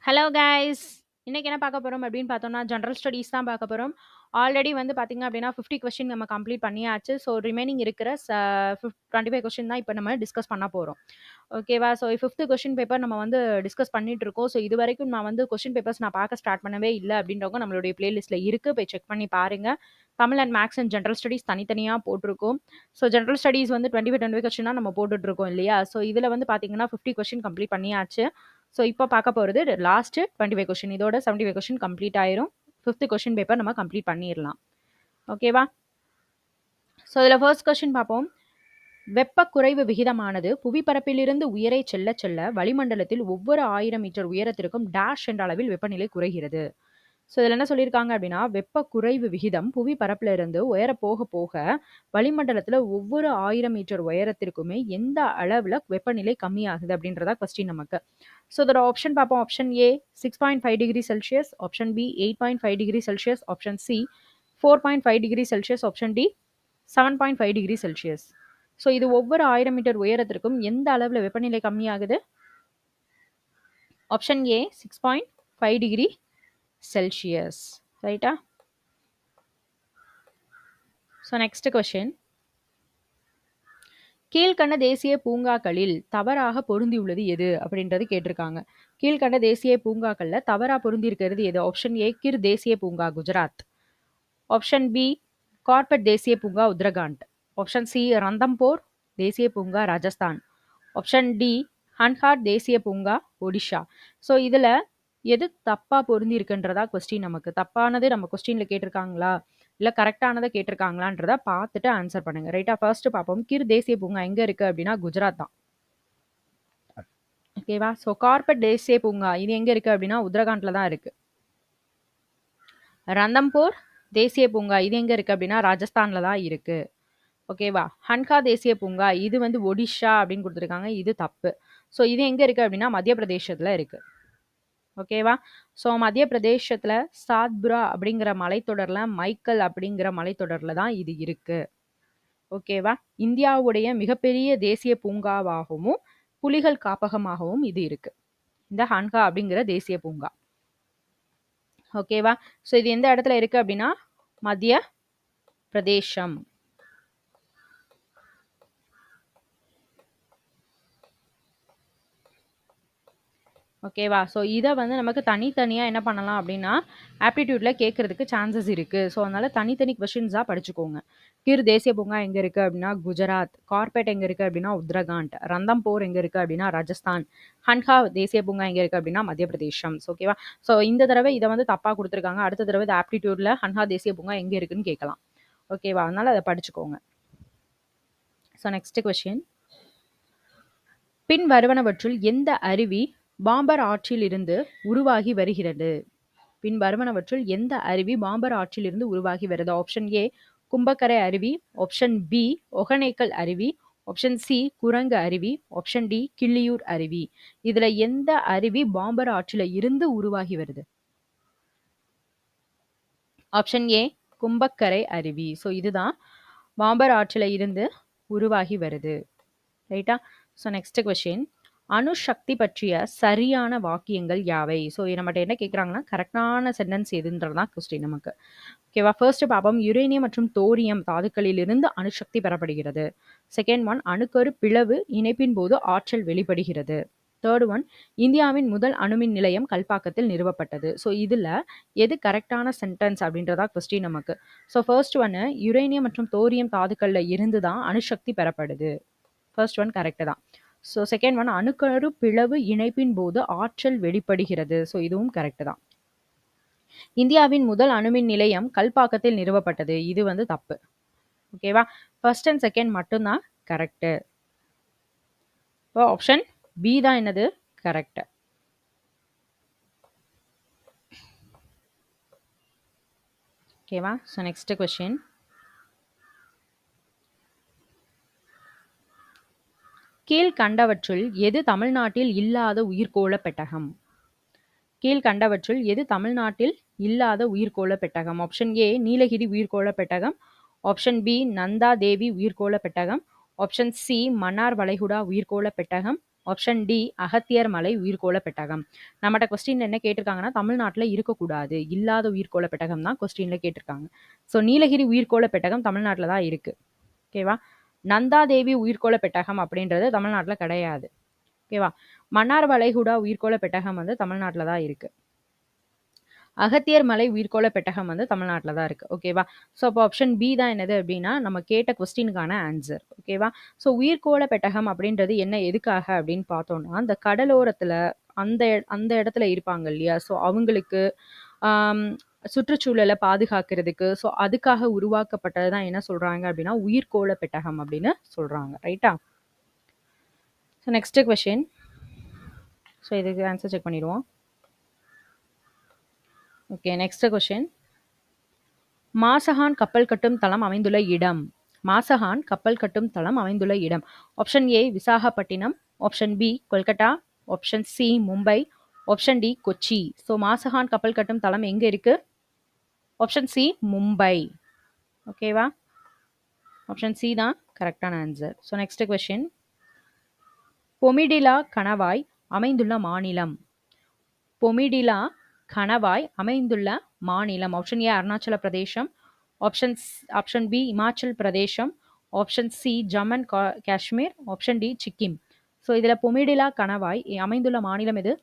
Hello guys! இன்னைக்கு என்ன பார்க்க போறோம் அப்படின்னு பார்த்தோம்னா, ஜெனரல் ஸ்டடீஸ் தான் பார்க்க போறோம். ஆல்ரெடி வந்து பார்த்தீங்க அப்படின்னா, 50 கொஸ்டின் நம்ம கம்ப்ளீட் பண்ணியாச்சு. ஸோ ரிமைனிங் இருக்கிற 25 கொஸ்டின் தான் இப்ப நம்ம டிஸ்கஸ் பண்ண போறோம். ஓகேவா? ஸோ 5த் கொஸ்டின் பேப்பர் நம்ம வந்து டிஸ்கஸ் பண்ணிட்டு இருக்கோம். ஸோ இதுவரைக்கும் நான் வந்து கொஸ்டின் பேப்பர்ஸ் நான் பார்க்க ஸ்டார்ட் பண்ணவே இல்ல அப்படின்றவங்க நம்மளுடைய பிளேலிஸ்ட்ல இருக்கு. போய் செக் பண்ணி பாருங்க. Tamil and maths and general studies தனித்தனியா போட்டிருக்கோம். ஸோ ஜெனரல் ஸ்டடீஸ் வந்து 25 கொஸ்டினா நம்ம போட்டுட்டு இருக்கோம் இல்லையா? ஸோ இதுல வந்து பார்த்தீங்கன்னா 50 கொஸ்டின் கம்ப்ளீட் பண்ணியாச்சு. ஸோ இப்போ பார்க்க போகிறது லாஸ்ட் 25 கொஸ்டின். இதோட 75 கொஸ்டின் கம்ப்ளீட் ஆயிரும். 5th கொஸ்டின் பேப்பர் நம்ம கம்ப்ளீட் பண்ணிடலாம். ஓகேவா? ஸோ இதில் ஃபர்ஸ்ட் கொஸ்டின் பார்ப்போம். வெப்ப குறைவு விகிதமானது புவிப்பரப்பிலிருந்து உயரே செல்ல செல்ல வளிமண்டலத்தில் ஒவ்வொரு 1000 மீட்டர் உயரத்திற்கும் டேஷ் என்ற அளவில் வெப்பநிலை குறைகிறது. ஸோ இதில் என்ன சொல்லியிருக்காங்க அப்படின்னா, வெப்ப குறைவு விகிதம் புவி பரப்புல இருந்து உயர போக போக வளிமண்டலத்தில் ஒவ்வொரு 1000 மீட்டர் உயரத்திற்குமே எந்த அளவில் வெப்பநிலை கம்மியாகுது அப்படின்றதா கொஸ்டின் நமக்கு. ஸோ இதோட ஆப்ஷன் பார்ப்போம். Option A 6.5 degree Celsius, option B 8.5 degree Celsius, option C 4.5 degree Celsius, option D 7.5 degree Celsius. So இது ஒவ்வொரு 1000 மீட்டர் உயரத்திற்கும் எந்த அளவில் வெப்பநிலை கம்மியாகுது? Option A 6.5 degree Celsius. ரைட்டா? So next question. கீழ்கண்ட தேசிய பூங்காக்களில் தவறாக பொருந்தியுள்ளது எது அப்படின்றது கேட்டிருக்காங்க. கீழ்கண்ட தேசிய பூங்காக்கள்ல தவறா பொருந்தி இருக்கிறது எது? ஆப்ஷன் ஏ கிர் தேசிய பூங்கா குஜராத், ஆப்ஷன் பி கார்பெட் தேசிய பூங்கா உத்தரகாண்ட், ஆப்ஷன் சி ரந்தம்போர் தேசிய பூங்கா ராஜஸ்தான், ஆப்ஷன் டி ஹன்ஹாட் தேசிய பூங்கா ஒடிஷா. ஸோ இதுல எது தப்பா பொருந்தி இருக்குன்றதா கொஸ்டின் நமக்கு. தப்பானது நம்ம கொஸ்டின்ல கேட்டிருக்காங்களா இல்ல கரெக்டானதை கேட்டிருக்காங்களான்றத பார்த்துட்டு ஆன்சர் பண்ணுங்க. ரைட்டா? ஃபர்ஸ்ட் பார்ப்போம். கிர் தேசிய பூங்கா எங்க இருக்கு அப்படின்னா குஜராத் தான். ஓகேவா? ஸோ கார்பெட் தேசிய பூங்கா இது எங்க இருக்கு அப்படின்னா உத்தரகாண்ட்ல தான் இருக்கு. ரந்தம்போர் தேசிய பூங்கா இது எங்க இருக்கு அப்படின்னா ராஜஸ்தான்ல தான் இருக்கு. ஓகேவா? ஹன்ஹா தேசிய பூங்கா இது வந்து ஒடிஷா அப்படின்னு கொடுத்துருக்காங்க. இது தப்பு. ஸோ இது எங்க இருக்கு அப்படின்னா மத்திய பிரதேசத்துல இருக்கு. ஓகேவா? ஸோ மத்திய பிரதேசத்துல சாத்புரா அப்படிங்கிற மலைத்தொடர்ல மைக்கல் அப்படிங்கிற மலைத்தொடர்ல தான் இது இருக்கு. ஓகேவா? இந்தியாவுடைய மிகப்பெரிய தேசிய பூங்காவாகவும் புலிகள் காப்பகமாகவும் இது இருக்கு. இந்த ஹன்ஹா அப்படிங்கிற தேசிய பூங்கா. ஓகேவா? ஸோ இது எந்த இடத்துல இருக்கு அப்படின்னா மத்திய பிரதேசம். ஓகேவா? ஸோ இதை வந்து நமக்கு தனித்தனியாக என்ன பண்ணலாம் அப்படின்னா ஆப்டிடியூட்ல கேட்கறதுக்கு சான்சஸ் இருக்கு. ஸோ அதனால தனித்தனி கொஸ்டின்ஸாக படிச்சுக்கோங்க. கிர் தேசிய பூங்கா எங்க இருக்கு அப்படின்னா குஜராத், கார்பெட் எங்க இருக்கு அப்படின்னா உத்தரகாண்ட், ரந்தம்போர் எங்க இருக்கு அப்படின்னா ராஜஸ்தான், ஹன்ஹா தேசிய பூங்கா எங்க இருக்கு அப்படின்னா மத்திய பிரதேசம். ஓகேவா? ஸோ இந்த தடவை இதை வந்து தப்பா கொடுத்துருக்காங்க. அடுத்த தடவை இந்த ஆப்டிடியூட்ல ஹன்ஹா தேசிய பூங்கா எங்க இருக்குன்னு கேட்கலாம். ஓகேவா? அதனால அதை படிச்சுக்கோங்க. So next question. பின் வருவனவற்றுள் எந்த அருவி பாம்பர் ஆற்றில் இருந்து உருவாகி வருகிறது? பின் வருவனவற்றுள் எந்த அருவி பாம்பர் ஆற்றில் இருந்து உருவாகி வருது? ஆப்ஷன் ஏ கும்பக்கரை அருவி, ஆப்ஷன் பி ஒகனேக்கல் அருவி, ஆப்ஷன் சி குரங்கு அருவி, ஆப்ஷன் டி கிள்ளியூர் அருவி. இதுல எந்த அருவி பாம்பர் ஆற்றில இருந்து உருவாகி வருது? ஆப்ஷன் ஏ கும்பக்கரை அருவி. ஸோ இதுதான் பாம்பர் ஆற்றில இருந்து உருவாகி வருது. ரைட்டா? So next question. அணுசக்தி பற்றிய சரியான வாக்கியங்கள் யாவை? ஸோ நம்மகிட்ட என்ன கேட்குறாங்கன்னா கரெக்டான சென்டென்ஸ் எதுன்றதுதான் கொஸ்டின் நமக்கு. ஓகேவா? ஃபர்ஸ்ட் பார்ப்போம். யுரேனியம் மற்றும் தோரியம் தாதுக்களில் இருந்து அணுசக்தி பெறப்படுகிறது. செகண்ட் ஒன் அணுக்கரு பிளவு இணைப்பின் போது ஆற்றல் வெளிப்படுகிறது. தேர்ட் ஒன் இந்தியாவின் முதல் அணுமின் நிலையம் கல்பாக்கத்தில் நிறுவப்பட்டது. ஸோ இதில் எது கரெக்டான சென்டென்ஸ் அப்படின்றதா கொஸ்டின் நமக்கு. ஸோ ஃபர்ஸ்ட் ஒன்று யுரேனியம் மற்றும் தோரியம் தாதுக்களில் இருந்து தான் அணுசக்தி பெறப்படுது. ஃபர்ஸ்ட் ஒன் கரெக்ட் தான். ஸோ செகண்ட் ஒன் அணுக்கரு பிளவு இணைப்பின் போது ஆற்றல் வெளிப்படுகிறது. ஸோ இதுவும் கரெக்ட் தான். இந்தியாவின் முதல் அணுமின் நிலையம் கல்பாக்கத்தில் நிறுவப்பட்டது. இது வந்து தப்பு. ஓகேவா? ஃபர்ஸ்ட் அண்ட் செகண்ட் மட்டும்தான் கரெக்ட். ஆப்ஷன் பி தான் என்னது கரெக்ட். ஓகேவா? So next question. கீழ்கண்டவற்றுள் எது தமிழ்நாட்டில் இல்லாத உயிர்கோள பெட்டகம்? கீழ்கண்டவற்றுள் எது தமிழ்நாட்டில் இல்லாத உயிர்கோள பெட்டகம்? ஆப்ஷன் ஏ நீலகிரி உயிர்கோள பெட்டகம், ஆப்ஷன் பி நந்தா தேவி உயிர்கோள பெட்டகம், ஆப்ஷன் சி மன்னார் வளைகுடா உயிர்கோள பெட்டகம், ஆப்ஷன் டி அகத்தியர் மலை உயிர்கோள பெட்டகம். நம்மகிட்ட கொஸ்டின் என்ன கேட்டிருக்காங்கன்னா தமிழ்நாட்டில் இருக்கக்கூடாது, இல்லாத உயிர்கோள பெட்டகம் தான் கொஸ்டின்ல கேட்டிருக்காங்க. ஸோ நீலகிரி உயிர்கோள பெட்டகம் தமிழ்நாட்டில் தான் இருக்கு. ஓகேவா. நந்தாதேவி உயிர்கோள பெட்டகம் அப்படின்றது தமிழ்நாட்டில் கிடையாது. ஓகேவா. மன்னார் வளைகுடா உயிர்கோள பெட்டகம் வந்து தமிழ்நாட்டில் தான் இருக்கு. அகத்தியர் மலை உயிர்கோள பெட்டகம் வந்து தமிழ்நாட்டில் தான் இருக்கு. ஓகேவா. ஸோ அப்போ ஆப்ஷன் பி தான் என்னது அப்படின்னா நம்ம கேட்ட கொஸ்டினுக்கான ஆன்சர். ஓகேவா. ஸோ உயிர்கோள பெட்டகம் அப்படின்றது என்ன, எதுக்காக அப்படின்னு பார்த்தோம்னா அந்த கடலோரத்தில் அந்த அந்த இடத்துல இருப்பாங்க இல்லையா, ஸோ அவங்களுக்கு சுற்றுச்சூழலை பாதுகாக்கிறதுக்கு, ஸோ அதுக்காக உருவாக்கப்பட்டது தான் என்ன சொல்றாங்க அப்படின்னா உயிர்கோள பெட்டகம் அப்படின்னு சொல்றாங்க. ரைட்டா. So next question. ஸோ இதுக்கு ஆன்சர் செக் பண்ணிடுவோம். Okay, next question. மாசகான் கப்பல் கட்டும் தளம் அமைந்துள்ள இடம். மாசகான் கப்பல் கட்டும் தளம் அமைந்துள்ள இடம். Option A Visakhapatnam, option B Kolkata, option C Mumbai, option D Kochi. So Mazagon கப்பல் கட்டும் தளம் எங்க இருக்கு? Option C Mumbai. ஓகேவா. ஆப்ஷன் சி தான் கரெக்டான answer. So next question. Bomdila கணவாய் அமைந்துள்ள மாநிலம். பொமிடிலா கணவாய் அமைந்துள்ள மாநிலம். Option A Arunachal Pradesh, option B Himachal பிரதேசம், option C Jammu and Kashmir, option D Sikkim. So இதில் பொமிடிலா கணவாய் அமைந்துள்ள மாநிலம் எது?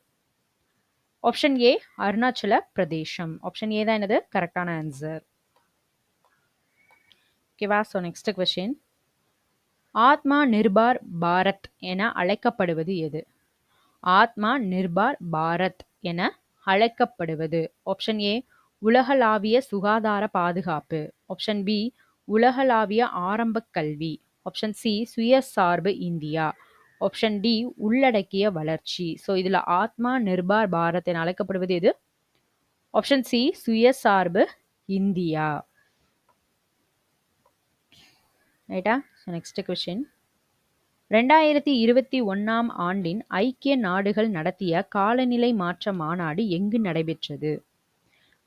Option A Arunachal Pradesh. Option A தான் என்னது கரெக்டான ஆன்சர். ஓகேவா. So next question. ஆத்மா நிர்பார் பாரத் என அழைக்கப்படுவது எது? ஆத்மா நிர்பார் பாரத் என அழைக்கப்படுவது. ஆப்ஷன் ஏ உலகளாவிய சுகாதார பாதுகாப்பு, ஆப்ஷன் பி உலகளாவிய ஆரம்ப கல்வி, ஆப்ஷன் சி சுயசார்பு இந்தியா, ஆப்ஷன் டி உள்ளடக்கிய வளர்ச்சி. ஸோ இதில் ஆத்மா நிர்பார் பாரத் என அழைக்கப்படுவது எது? ஆப்ஷன் சி சுயசார்பு இந்தியா. ரைட்டா. So next question. 2021 ஆண்டின் ஐக்கிய நாடுகள் நடத்திய காலநிலை மாற்ற மாநாடு எங்கு நடைபெற்றது?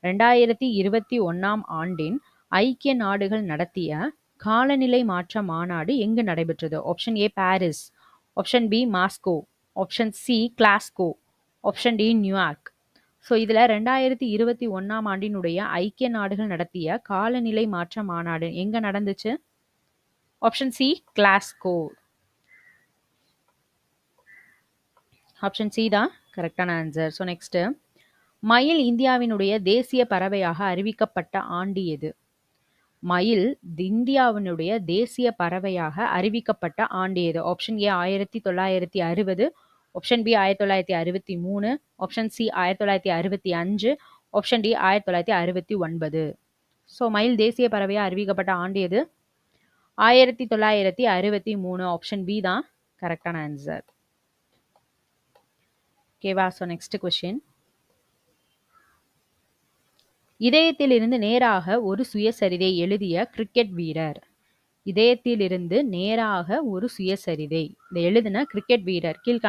2021 ஆண்டின் ஐக்கிய நாடுகள் நடத்திய காலநிலை மாற்ற மாநாடு எங்கு நடைபெற்றது? Option A Paris, option B Moscow, option C Glasgow, option D New York. So இதில் 2021 ஆண்டினுடைய ஐக்கிய நாடுகள் நடத்திய காலநிலை மாற்ற மாநாடு எங்க நடந்துச்சு? Option C Glasgow. Option C தான் கரெக்டான ஆன்சர். So next. மயில் இந்தியாவினுடைய தேசிய பறவையாக அறிவிக்கப்பட்ட ஆண்டு எது? மயில் இந்தியாவினுடைய தேசிய பறவையாக அறிவிக்கப்பட்ட ஆண்டு எது? Option A 1960, option B 1963, option C 1965, option D 1969. So மயில் தேசிய பறவையாக அறிவிக்கப்பட்ட ஆண்டு எது? 1963. ஆப்ஷன் பி தான் கரெக்டான ஆன்சர். ஓகேவா. So next question. இதயத்திலிருந்து நேராக ஒரு சுயசரிதை எழுதிய கிரிக்கெட் வீரர். இதயத்திலிருந்து நேராக ஒரு சுயசரிதை இதை எழுதின கிரிக்கெட் வீரர் கீழ்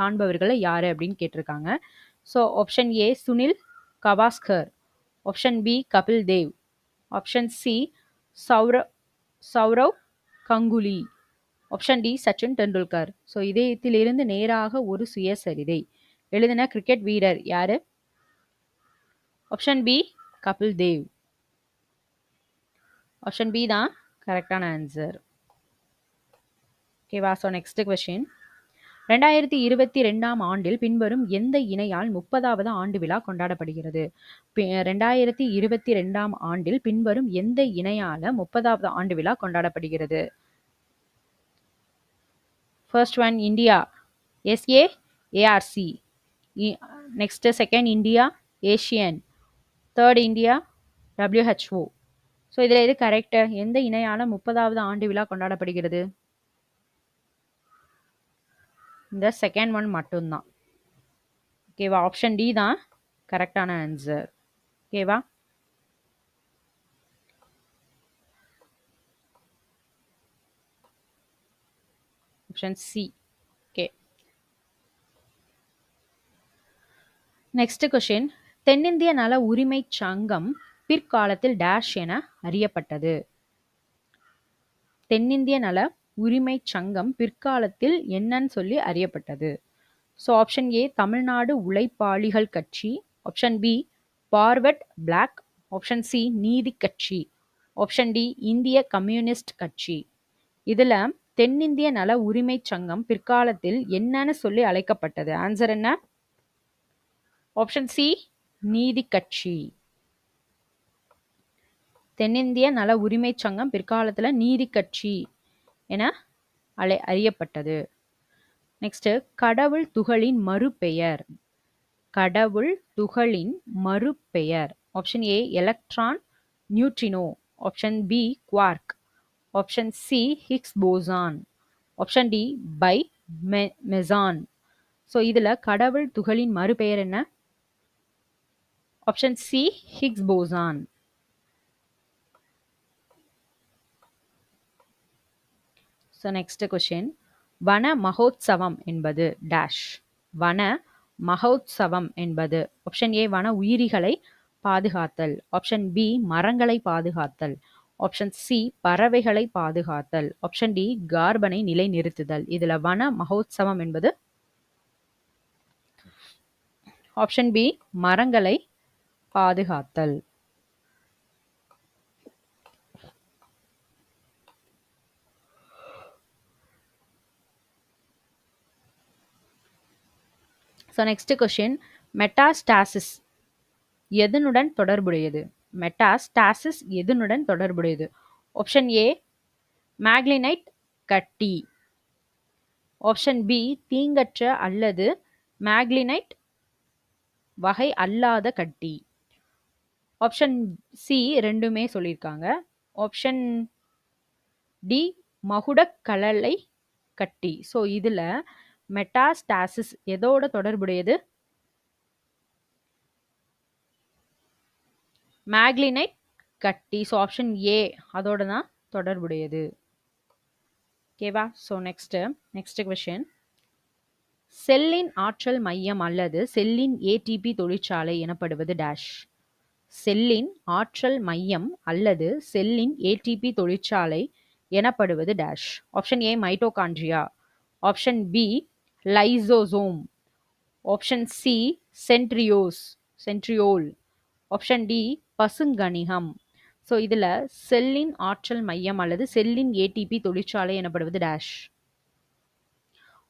காண்பவர்களை யாரு அப்படின்னு கேட்டிருக்காங்க. So option A Sunil Gavaskar, option B Kapil Dev, option C Sourav Ganguly, option D Sachin Tendulkar. So இதயத்திலிருந்து நேராக ஒரு சுயசரிதை எழுதின கிரிக்கெட் வீரர் யாரு? Option B Kapil Dev. Option B தான் கரெக்டான ஆன்சர். ஓகேவா. So next question. 2022 ஆண்டில் பின்வரும் எந்த இணையால் 30வது ஆண்டு விழா கொண்டாடப்படுகிறது? 2022 ஆண்டில் பின்வரும் எந்த இணையால 30வது ஆண்டு விழா கொண்டாடப்படுகிறது? First one India, SAARC. Next second India, Asian. Third India, WHO. So இதில் எது கரெக்ட்? எந்த இணையால 30வது ஆண்டு விழா கொண்டாடப்படுகிறது? இந்த செகண்ட் ஒன் மட்டும்தான். ஓகேவா. ஆப்ஷன் டி தான் கரெக்டான ஆன்சர். ஓகேவா. Option C. Okay. Next question. தென்னிந்திய நல உரிமை சங்கம் பிற்காலத்தில் டேஷ் என அறியப்பட்டது? தென்னிந்திய நல உரிமை சங்கம் பிற்காலத்தில் என்னன்னு சொல்லி அறியப்பட்டது? ஸோ ஆப்ஷன் ஏ தமிழ்நாடு உழைப்பாளிகள் கட்சி, option B Forward Bloc, option C நீதி கட்சி, ஆப்ஷன் டி இந்திய கம்யூனிஸ்ட் கட்சி. இதுல தென்னிந்திய நல உரிமை சங்கம் பிற்காலத்தில் என்னன்னு சொல்லி அழைக்கப்பட்டது? ஆன்சர் என்ன? ஆப்ஷன் சி நீதி கட்சி. தென்னிந்திய நல உரிமை சங்கம் பிற்காலத்துல நீதி கட்சி என அறியப்பட்டது. நெக்ஸ்ட், கடவுள் துகளின் மறுபெயர். கடவுள் துகளின் மறுபெயர். Option A electron neutrino, option B quark, option C Higgs boson, option D pi meson. So இதுல கடவுள் துகளின் மறுபெயர் என்ன? Option C Higgs boson. So next question, வன மகோத்சவம் என்பது டேஷ். வன மகோத்சவம் என்பது ஆப்ஷன் ஏ வன உயிரிகளை பாதுகாத்தல், ஆப்ஷன் பி மரங்களை பாதுகாத்தல், ஆப்ஷன் சி பறவைகளை பாதுகாத்தல், ஆப்ஷன் டி கார்பனை நிலைநிறுத்துதல். இதுல வன மகோத்சவம் என்பது ஆப்ஷன் பி மரங்களை பாதுகாத்தல். ஸோ நெக்ஸ்ட் கொஸ்டின், மெட்டாஸ்டாசிஸ் எதனுடன் தொடர்புடையது? மெட்டாஸ்டாசிஸ் எதனுடன் தொடர்புடையது? ஆப்ஷன் ஏ மேக்லினைட் கட்டி, ஆப்ஷன் பி தீங்கற்ற அல்லது மேக்லினைட் வகை அல்லாத கட்டி, ஆப்ஷன் சி ரெண்டுமே சொல்லியிருக்காங்க, ஆப்ஷன் டி மகுடக்கலலை கட்டி. ஸோ இதுல மெட்டாஸ்டாசிஸ் எதோட தொடர்புடையது? மேக்லினைட் கட்டி. ஸோ ஆப்ஷன் ஏ அதோட தான் தொடர்புடையது. ஓகேவா? ஸோ நெக்ஸ்ட் கொஸ்டின், செல்லின் ஆற்றல் மையம் அல்லது செல்லின் ஏடிபி தொழிற்சாலை எனப்படுவது டேஷ். செல்லின் ஆற்றல் மையம் அல்லது செல்லின் ஏடிபி தொழிற்சாலை எனப்படுவது dash. Option A mitochondria, option B lysosome, option C centriole, option D பசுங்கணிகம். ஸோ இதுல செல்லின் ஆற்றல் மையம் அல்லது செல்லின் ஏடிபி தொழிற்சாலை எனப்படுவது டேஷ்.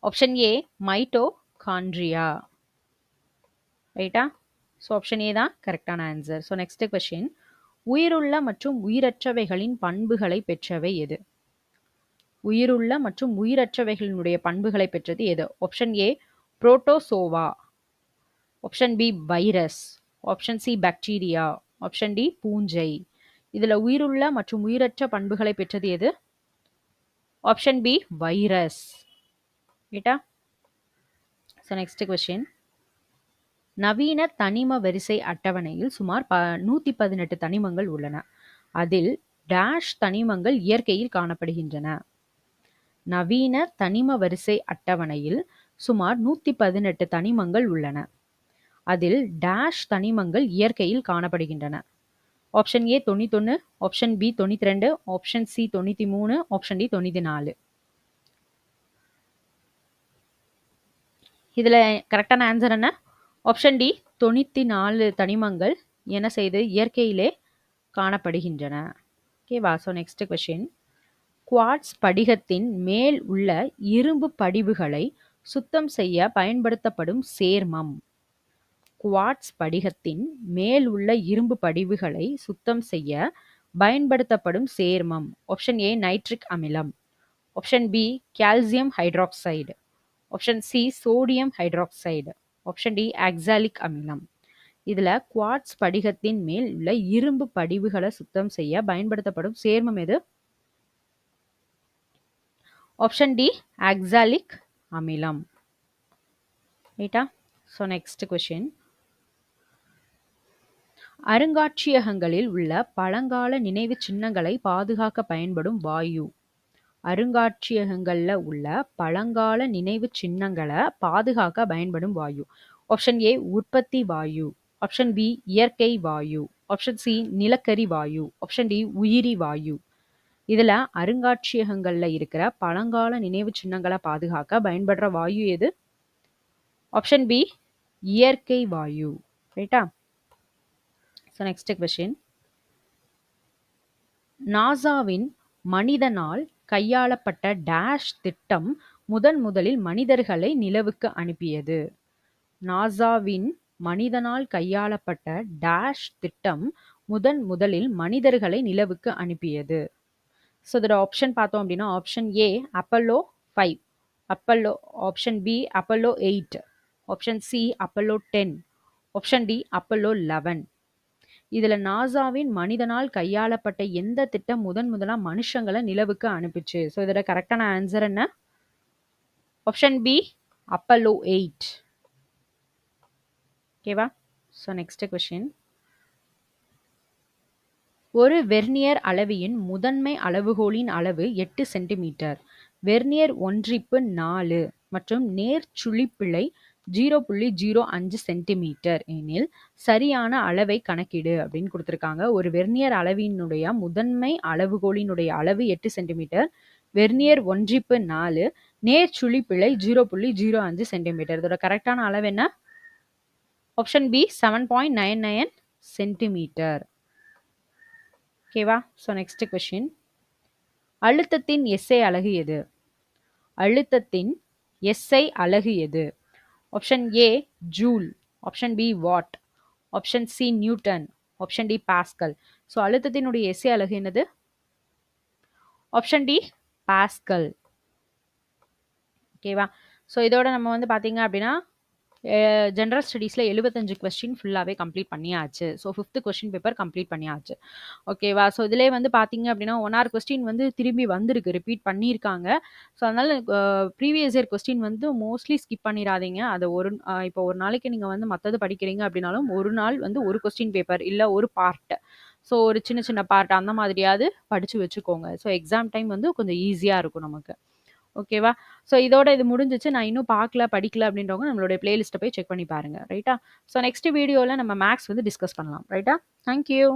Option A mitochondria. ரைட்டா? ஸோ ஆப்ஷன் ஏ தான் கரெக்டான ஆன்சர். ஸோ நெக்ஸ்ட் கொஸ்டின், உயிருள்ள மற்றும் உயிரற்றவைகளின் பண்புகளை பெற்றவை எது? உயிருள்ள மற்றும் உயிரற்றவைகளினுடைய பண்புகளை பெற்றது எது? Option A protozoa, option B virus, option C bacteria, option D பூஞ்சை. இதுல உயிருள்ள மற்றும் உயிரற்ற பண்புகளை பெற்றது எது? Option B virus. ரைட்டா? ஸோ நெக்ஸ்ட் கொஸ்டின், நவீன தனிம வரிசை அட்டவணையில் சுமார் 118 தனிமங்கள் உள்ளன. அதில் டேஷ் தனிமங்கள் இயற்கையில் காணப்படுகின்றன. நவீன தனிம வரிசை அட்டவணையில் சுமார் 118 தனிமங்கள் உள்ளன. அதில் டேஷ் தனிமங்கள் இயற்கையில் காணப்படுகின்றன. Option A 91, option B 92, option C 93, option D 94. இதுல கரெக்டான ஆன்சர் என்ன? ஆப்ஷன் டி 94 தனிமங்கள் என்ன செய்து இயற்கையிலே காணப்படுகின்றன. ஓகேவா? ஸோ நெக்ஸ்ட் கொஸ்டின், குவார்ட்ஸ் படிகத்தின் மேல் உள்ள இரும்பு படிவுகளை சுத்தம் செய்ய பயன்படுத்தப்படும் சேர்மம். குவார்ட்ஸ் படிகத்தின் மேல் உள்ள இரும்பு படிவுகளை சுத்தம் செய்ய பயன்படுத்தப்படும் சேர்மம். ஆப்ஷன் ஏ நைட்ரிக் அமிலம், option B calcium hydroxide, option C sodium hydroxide, option D oxalic அமிலம். இதுல குவார்ட்ஸ் படிகத்தின் மேல் உள்ள இரும்பு படிவுகளை சுத்தம் செய்ய பயன்படுத்தப்படும் சேர்மம் எது? ஆப்ஷன் டி ஆக்சாலிக் அமிலம். ரைட்டா? ஸோ நெக்ஸ்ட் கொஸ்டின், அருங்காட்சியகங்களில் உள்ள பழங்கால நினைவு சின்னங்களை பாதுகாக்க பயன்படும் வாயு. அருங்காட்சியகங்கள்ல உள்ள பழங்கால நினைவு சின்னங்களை பாதுகாக்க பயன்படும் வாயு. ஆப்ஷன் ஏ உற்பத்தி வாயு, ஆப்ஷன் பி இயற்கை வாயு, ஆப்ஷன் சி நிலக்கரி வாயு, ஆப்ஷன் டி உயிரி வாயு. இதுல அருங்காட்சியகங்கள்ல இருக்கிற பழங்கால நினைவு சின்னங்களை பாதுகாக்க பயன்படுற வாயு எது? ஆப்ஷன் பி இயற்கை வாயு. ரைட்டா? So next question. நாசாவின் மனிதனால் கையாளப்பட்ட டேஷ் திட்டம் முதலில் மனிதர்களை நிலவுக்கு அனுப்பியது. நாசாவின் மனிதனால் கையாளப்பட்ட டேஷ் திட்டம் முதலில் மனிதர்களை நிலவுக்கு அனுப்பியது. ஸோ இதோட ஆப்ஷன் பார்த்தோம் அப்படின்னா option A Apollo 5, Apollo, option B Apollo 8, option C Apollo 10, option D Apollo 11. இதுல நாசாவின் மனிதனால் கையாளப்பட்ட எந்த திட்டம் முதலா மனுஷங்களை நிலவுக்கு அனுப்பிச்சு? ஸோ இதோட கரெக்டான ஆன்சர் என்ன? Option B Apollo 8. ஓகேவா? So next question. ஒரு வெர்னியர் அளவியின் முதன்மை அளவுகோலின் அளவு 8 சென்டிமீட்டர். வெர்னியர் ஒன்றிப்பு 4 மற்றும் நேர் சுழிப்பிழை 0.05 சென்டிமீட்டர் எனில் சரியான அளவை கணக்கிடு அப்படின்னு கொடுத்துருக்காங்க. ஒரு வெர்னியர் அளவினுடைய முதன்மை அளவுகோலினுடைய அளவு 8 சென்டிமீட்டர், வெர்னியர் ஒன்றிப்பு 4, நேர் சுழிப்பிழை 0.05 சென்டிமீட்டர். இதோட கரெக்டான அளவு என்ன? Option B 7.99 centimetre. ஓகேவா? So next question. அழுத்தத்தின் எஸ்ஐ அலகு எது? அழுத்தத்தின் எஸ்ஐ அலகு எது? Option A joule, option B watt, option C newton, option D pascal. So அழுத்தத்தினுடைய எஸ்ஐ அலகு என்னது? Option D pascal. ஓகேவா? ஸோ இதோட நம்ம வந்து பார்த்தீங்க அப்படின்னா ஜென்ரல் ஸ்டடீஸில் 75 கொஸ்டின் ஃபுல்லாகவே கம்ப்ளீட் பண்ணியாச்சு. So 5th question paper complete பண்ணியாச்சு. ஓகேவா? ஸோ இதிலே வந்து பார்த்தீங்க அப்படின்னா 1 hour கொஸ்டின் வந்து திரும்பி வந்திருக்கு, ரிப்பீட் பண்ணியிருக்காங்க. ஸோ அதனால் ப்ரீவியஸ் இயர் கொஸ்டின் வந்து மோஸ்ட்லி ஸ்கிப் பண்ணிடாதீங்க. அதை இப்போ ஒரு நாளைக்கு நீங்கள் வந்து மற்றது படிக்கிறீங்க அப்படின்னாலும் ஒரு நாள் வந்து ஒரு கொஸ்டின் பேப்பர் இல்லை ஒரு பார்ட், ஸோ ஒரு சின்ன சின்ன பார்ட் அந்த மாதிரியாவது படித்து வச்சுக்கோங்க. ஸோ எக்ஸாம் டைம் வந்து கொஞ்சம் ஈஸியாக இருக்கும் நமக்கு. ஓகேவா? ஸோ இதோட இது முடிஞ்சிச்சு. நான் இன்னும் பார்க்கல, படிக்கல அப்படின்றவங்க நம்மளுடைய பிளேலிஸ்ட்டை போய் செக் பண்ணி பாருங்க. ரைட்டா? ஸோ நெக்ஸ்ட் வீடியோவில் நம்ம மேக்ஸ் வந்து டிஸ்கஸ் பண்ணலாம். ரைட்டா? தேங்க்யூ.